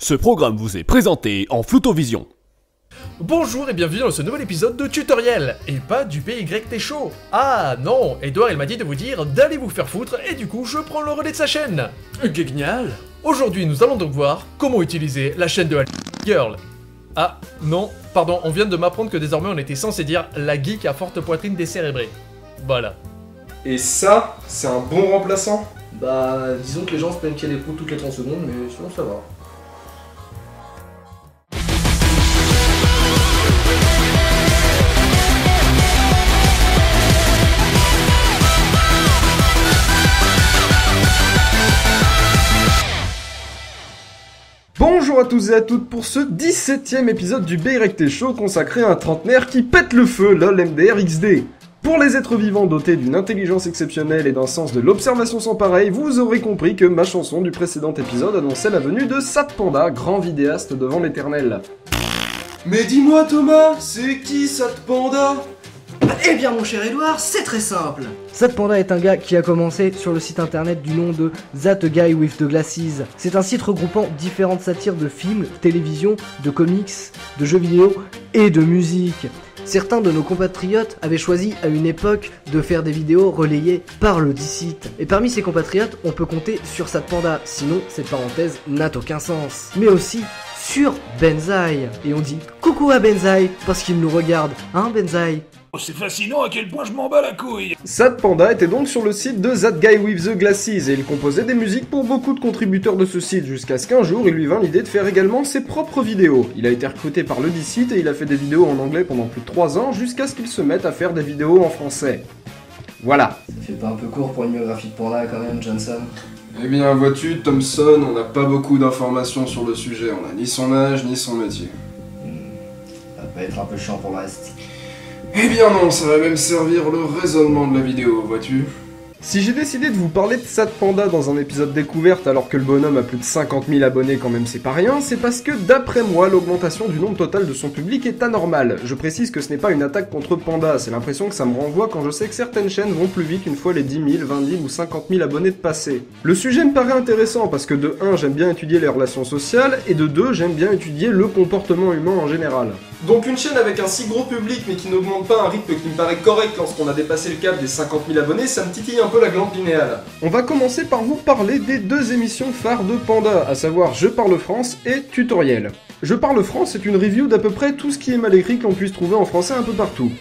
Ce programme vous est présenté en Floutovision. Bonjour et bienvenue dans ce nouvel épisode de tutoriel, et pas du PYT Show. Ah non, Edouard il m'a dit de vous dire d'aller vous faire foutre, et du coup je prends le relais de sa chaîne. Génial. Aujourd'hui nous allons donc voir comment utiliser la chaîne de la Girl. Ah non, pardon, on vient de m'apprendre que désormais on était censé dire la geek à forte poitrine décérébrée. Voilà. Et ça, c'est un bon remplaçant? Bah, disons que les gens se plaignent qu'il y a des trous toutes les 30 secondes, mais sinon ça va. Bonjour à tous et à toutes pour ce 17ème épisode du BYT Show consacré à un trentenaire qui pète le feu, lol MDR XD. Pour les êtres vivants dotés d'une intelligence exceptionnelle et d'un sens de l'observation sans pareil, vous aurez compris que ma chanson du précédent épisode annonçait la venue de Sat Panda, grand vidéaste devant l'éternel. Mais dis-moi Thomas, c'est qui Sat Panda? Eh bien mon cher Edouard, c'est très simple. Sat Panda est un gars qui a commencé sur le site internet du nom de That Guy with the Glasses. C'est un site regroupant différentes satires de films, télévision, de comics, de jeux vidéo et de musique. Certains de nos compatriotes avaient choisi à une époque de faire des vidéos relayées par le dit site. Et parmi ces compatriotes, on peut compter sur Sat Panda, sinon cette parenthèse n'a aucun sens. Mais aussi sur Benzaï. Et on dit coucou à Benzaï parce qu'il nous regarde, hein Benzaï? C'est fascinant à quel point je m'en bats la couille. Sat Panda était donc sur le site de That Guy with the Glasses et il composait des musiques pour beaucoup de contributeurs de ce site jusqu'à ce qu'un jour il lui vint l'idée de faire également ses propres vidéos. Il a été recruté par le dit site et il a fait des vidéos en anglais pendant plus de 3 ans jusqu'à ce qu'il se mette à faire des vidéos en français. Voilà. Ça fait pas un peu court pour une biographie de Panda quand même, Johnson? Eh bien vois-tu, Thompson, on n'a pas beaucoup d'informations sur le sujet, on n'a ni son âge ni son métier. Ça peut être un peu chiant pour le reste. Eh bien non, ça va même servir le raisonnement de la vidéo, vois-tu. Si j'ai décidé de vous parler de Sat Panda dans un épisode découverte alors que le bonhomme a plus de 50 000 abonnés quand même c'est pas rien, c'est parce que d'après moi, l'augmentation du nombre total de son public est anormale. Je précise que ce n'est pas une attaque contre Panda, c'est l'impression que ça me renvoie quand je sais que certaines chaînes vont plus vite une fois les 10 000, 20 000 ou 50 000 abonnés de passé. Le sujet me paraît intéressant parce que de 1, j'aime bien étudier les relations sociales, et de 2, j'aime bien étudier le comportement humain en général. Donc une chaîne avec un si gros public mais qui n'augmente pas un rythme qui me paraît correct lorsqu'on a dépassé le cap des 50 000 abonnés, ça me titille un peu la glande pinéale. On va commencer par vous parler des 2 émissions phares de Panda, à savoir Je parle France et Tutoriel. Je parle France est une review d'à peu près tout ce qui est mal écrit que l'on puisse trouver en français un peu partout.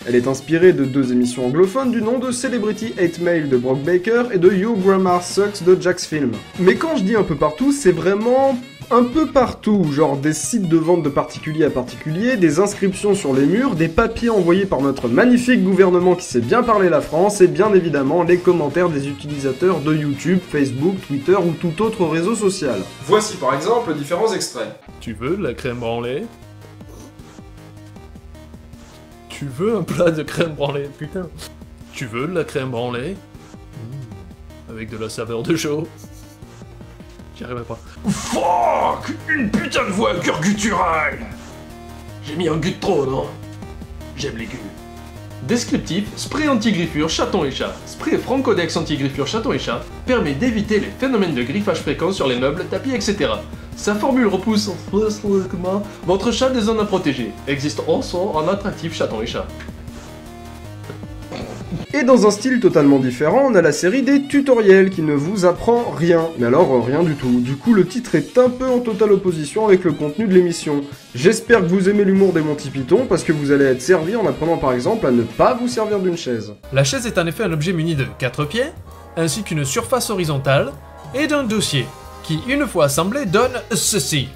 Elle est inspirée de 2 émissions anglophones du nom de Celebrity Hate Mail de Brock Baker et de Your Grammar Sucks de Jack's Film. Mais quand je dis un peu partout, c'est vraiment un peu partout, genre des sites de vente de particulier à particulier, des inscriptions sur les murs, des papiers envoyés par notre magnifique gouvernement qui sait bien parler la France, et bien évidemment les commentaires des utilisateurs de YouTube, Facebook, Twitter ou tout autre réseau social. Voici par exemple différents extraits. Tu veux de la crème branlée? Tu veux un plat de crème branlée? Putain. Tu veux de la crème branlée? Avec de la saveur de chaud. J'y arriverai pas. Fuck, une putain de voix gutturale. J'ai mis un gut de trop, non? J'aime les guts. Descriptif, spray anti-griffure chaton et chat. Spray Francodex anti-griffure chaton et chat permet d'éviter les phénomènes de griffage fréquents sur les meubles, tapis, etc. Sa formule repousse votre chat des zones à protéger. Existe aussi en attractif chaton et chat. Et dans un style totalement différent, on a la série des tutoriels qui ne vous apprend rien, mais alors rien du tout. Du coup, le titre est un peu en totale opposition avec le contenu de l'émission. J'espère que vous aimez l'humour des Monty Python, parce que vous allez être servi en apprenant par exemple à ne pas vous servir d'une chaise. La chaise est en effet un objet muni de 4 pieds, ainsi qu'une surface horizontale, et d'un dossier, qui une fois assemblé donne ceci.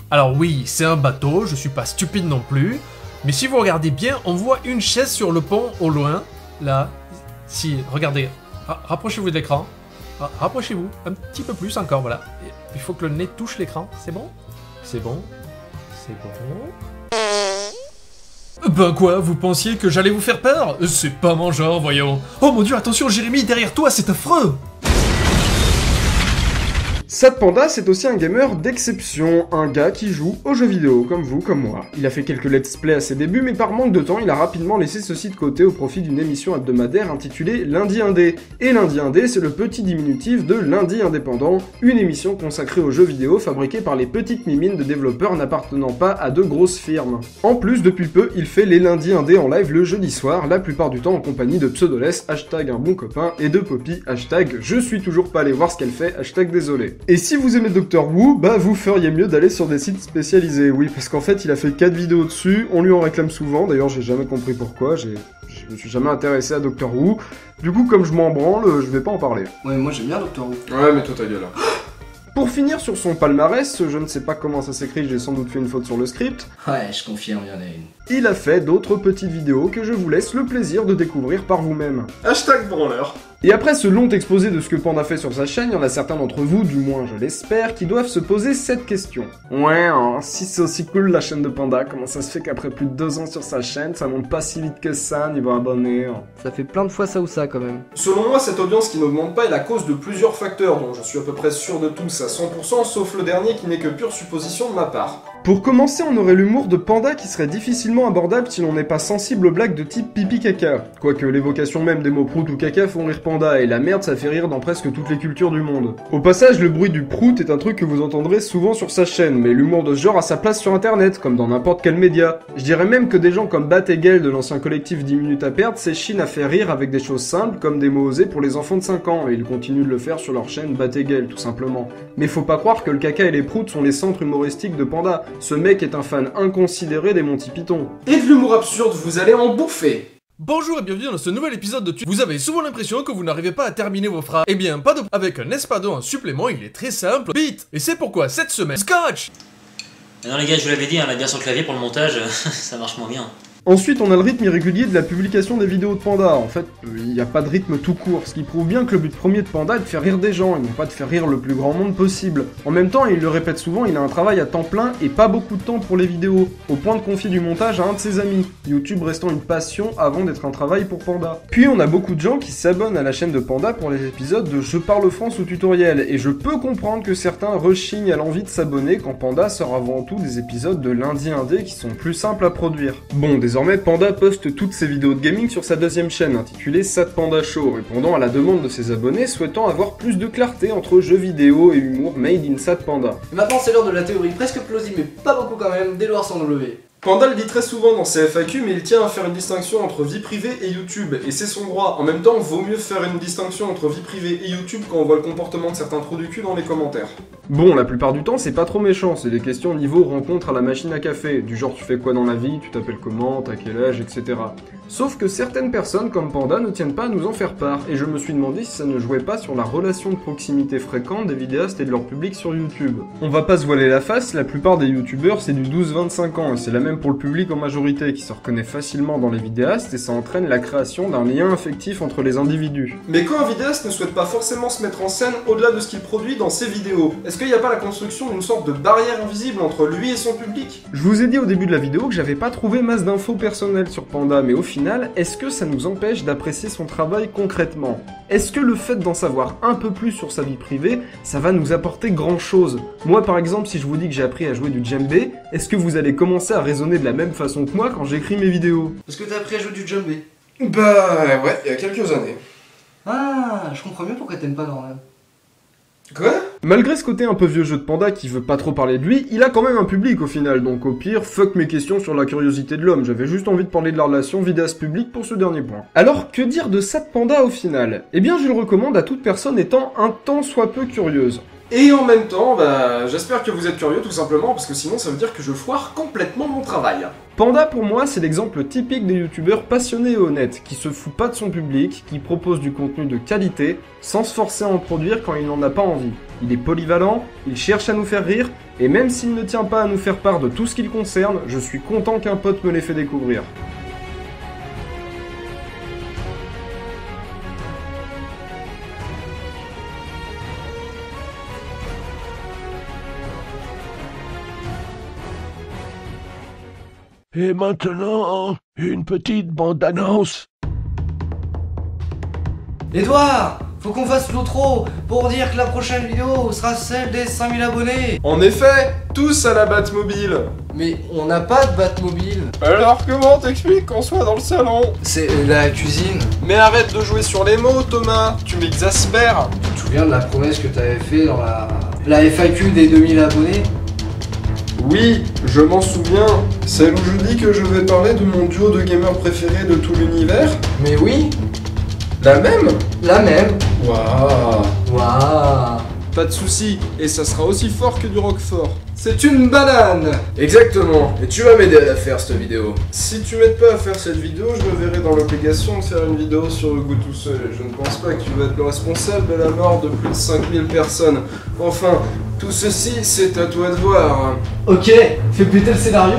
Alors oui, c'est un bateau, je suis pas stupide non plus, mais si vous regardez bien, on voit une chaise sur le pont au loin, là. Si, regardez, rapprochez-vous de l'écran, rapprochez-vous, un petit peu plus encore, voilà. Il faut que le nez touche l'écran, c'est bon? C'est bon? C'est bon? Ben quoi, vous pensiez que j'allais vous faire peur? C'est pas mon genre, voyons. Oh mon dieu, attention Jérémy, derrière toi, c'est affreux! Sad Panda, c'est aussi un gamer d'exception, un gars qui joue aux jeux vidéo, comme vous, comme moi. Il a fait quelques let's play à ses débuts, mais par manque de temps, il a rapidement laissé ceci de côté au profit d'une émission hebdomadaire intitulée Lundi Indé. Et Lundi Indé, c'est le petit diminutif de Lundi Indépendant, une émission consacrée aux jeux vidéo fabriquée par les petites mimines de développeurs n'appartenant pas à de grosses firmes. En plus, depuis peu, il fait les Lundis Indé en live le jeudi soir, la plupart du temps en compagnie de Pseudoless, hashtag un bon copain, et de Poppy, hashtag je suis toujours pas allé voir ce qu'elle fait, hashtag désolé. Et si vous aimez Doctor Who, bah vous feriez mieux d'aller sur des sites spécialisés, oui, parce qu'en fait il a fait 4 vidéos dessus, on lui en réclame souvent, d'ailleurs j'ai jamais compris pourquoi, je me suis jamais intéressé à Doctor Who, du coup comme je m'en branle, je vais pas en parler. Ouais, moi j'aime bien Doctor Who. Ouais, mais toi ta gueule. Pour finir sur son palmarès, je ne sais pas comment ça s'écrit, j'ai sans doute fait une faute sur le script, Ouais, je confirme, il y en a une. il a fait d'autres petites vidéos que je vous laisse le plaisir de découvrir par vous-même. Hashtag branleur. Et après ce long exposé de ce que Panda fait sur sa chaîne, il y en a certains d'entre vous, du moins je l'espère, qui doivent se poser cette question. Ouais, hein, si c'est aussi cool la chaîne de Panda, comment ça se fait qu'après plus de 2 ans sur sa chaîne, ça monte pas si vite que ça niveau abonnés hein. Ça fait plein de fois ça ou ça quand même. Selon moi, cette audience qui n'augmente pas est la cause de plusieurs facteurs, dont je suis à peu près sûr de tous à 100%, sauf le dernier qui n'est que pure supposition de ma part. Pour commencer, on aurait l'humour de Panda qui serait difficilement abordable si l'on n'est pas sensible aux blagues de type pipi-caca. Quoique l'évocation même des mots prout ou caca font rire Panda, et la merde ça fait rire dans presque toutes les cultures du monde. Au passage, le bruit du prout est un truc que vous entendrez souvent sur sa chaîne, mais l'humour de ce genre a sa place sur internet, comme dans n'importe quel média. Je dirais même que des gens comme Bat et Gale de l'ancien collectif 10 minutes à perdre s'échinent à faire rire avec des choses simples comme des mots osés pour les enfants de 5 ans, et ils continuent de le faire sur leur chaîne Bat et Gale, tout simplement. Mais faut pas croire que le caca et les proutes sont les centres humoristiques de Panda. Ce mec est un fan inconsidéré des Monty Python. Et de l'humour absurde, vous allez en bouffer. Bonjour et bienvenue dans ce nouvel épisode de Vous avez souvent l'impression que vous n'arrivez pas à terminer vos phrases. Eh bien, pas de... Avec un espado en supplément, il est très simple. Vite. Et c'est pourquoi cette semaine, Scotch. Non les gars, je vous l'avais dit, on l'a bien sur le clavier pour le montage, ça marche moins bien. Ensuite, on a le rythme irrégulier de la publication des vidéos de Panda. En fait, il n'y a pas de rythme tout court, ce qui prouve bien que le but premier de Panda est de faire rire des gens, et non pas de faire rire le plus grand monde possible. En même temps, et il le répète souvent, il a un travail à temps plein et pas beaucoup de temps pour les vidéos, au point de confier du montage à un de ses amis, YouTube restant une passion avant d'être un travail pour Panda. Puis on a beaucoup de gens qui s'abonnent à la chaîne de Panda pour les épisodes de Je parle France ou tutoriel, et je peux comprendre que certains rechignent à l'envie de s'abonner quand Panda sort avant tout des épisodes de Lundi Indé qui sont plus simples à produire. Bon, désormais, Panda poste toutes ses vidéos de gaming sur sa deuxième chaîne, intitulée Sad Panda Show, répondant à la demande de ses abonnés souhaitant avoir plus de clarté entre jeux vidéo et humour made in Sad Panda. Maintenant c'est l'heure de la théorie presque plausible mais pas beaucoup quand même, d'Edouard sans W. Panda le dit très souvent dans ses FAQ, mais il tient à faire une distinction entre vie privée et YouTube, et c'est son droit. En même temps, vaut mieux faire une distinction entre vie privée et YouTube quand on voit le comportement de certains trous du cul dans les commentaires. Bon, la plupart du temps, c'est pas trop méchant, c'est des questions niveau rencontre à la machine à café, du genre tu fais quoi dans la vie, tu t'appelles comment, t'as quel âge, etc. Sauf que certaines personnes comme Panda ne tiennent pas à nous en faire part, et je me suis demandé si ça ne jouait pas sur la relation de proximité fréquente des vidéastes et de leur public sur YouTube. On va pas se voiler la face, la plupart des youtubeurs c'est du 12-25 ans, et c'est la même pour le public en majorité, qui se reconnaît facilement dans les vidéastes, et ça entraîne la création d'un lien affectif entre les individus. Mais quand un vidéaste ne souhaite pas forcément se mettre en scène au-delà de ce qu'il produit dans ses vidéos, est-ce qu'il n'y a pas la construction d'une sorte de barrière invisible entre lui et son public? Je vous ai dit au début de la vidéo que j'avais pas trouvé masse d'infos personnelles sur Panda, mais au final, est-ce que ça nous empêche d'apprécier son travail concrètement? Est-ce que le fait d'en savoir un peu plus sur sa vie privée, ça va nous apporter grand chose? Moi par exemple, si je vous dis que j'ai appris à jouer du djembé, est-ce que vous allez commencer à raisonner de la même façon que moi quand j'écris mes vidéos? Est-ce que t'as appris à jouer du djembé? Bah ouais, il y a quelques années. Ah, je comprends mieux pourquoi t'aimes pas Norman. Quoi? Malgré ce côté un peu vieux jeu de Panda qui veut pas trop parler de lui, il a quand même un public au final, donc au pire, fuck mes questions sur la curiosité de l'homme, j'avais juste envie de parler de la relation vidéaste-public pour ce dernier point. Alors, que dire de Sad Panda au final? Eh bien, je le recommande à toute personne étant un tant soit peu curieuse. Et en même temps, bah, j'espère que vous êtes curieux tout simplement, parce que sinon ça veut dire que je foire complètement mon travail. Panda pour moi c'est l'exemple typique des youtubeurs passionnés et honnêtes, qui se fout pas de son public, qui propose du contenu de qualité, sans se forcer à en produire quand il n'en a pas envie. Il est polyvalent, il cherche à nous faire rire, et même s'il ne tient pas à nous faire part de tout ce qui le concerne, je suis content qu'un pote me l'ait fait découvrir. Et maintenant, une petite bande-annonce. Edouard, Faut qu'on fasse l'outro pour dire que la prochaine vidéo sera celle des 5000 abonnés. En effet, tous à la Batmobile. Mais on n'a pas de Batmobile. Alors comment t'expliques qu'on soit dans le salon? C'est la cuisine. Mais arrête de jouer sur les mots, Thomas, tu m'exaspères. Tu te souviens de la promesse que t'avais fait dans la FAQ des 2000 abonnés? Oui, je m'en souviens. Celle où je dis que je vais parler de mon duo de gamers préféré de tout l'univers? Mais oui, La même? la même. Waouh. Waouh. Pas de soucis, et ça sera aussi fort que du Roquefort. C'est une banane. Exactement, et tu vas m'aider à la faire cette vidéo. Si tu m'aides pas à faire cette vidéo, je me verrai dans l'obligation de faire une vidéo sur le goût tout seul. Et je ne pense pas que tu vas être le responsable de la mort de plus de 5000 personnes. Enfin, tout ceci, c'est à toi de voir. Ok, fais péter le scénario.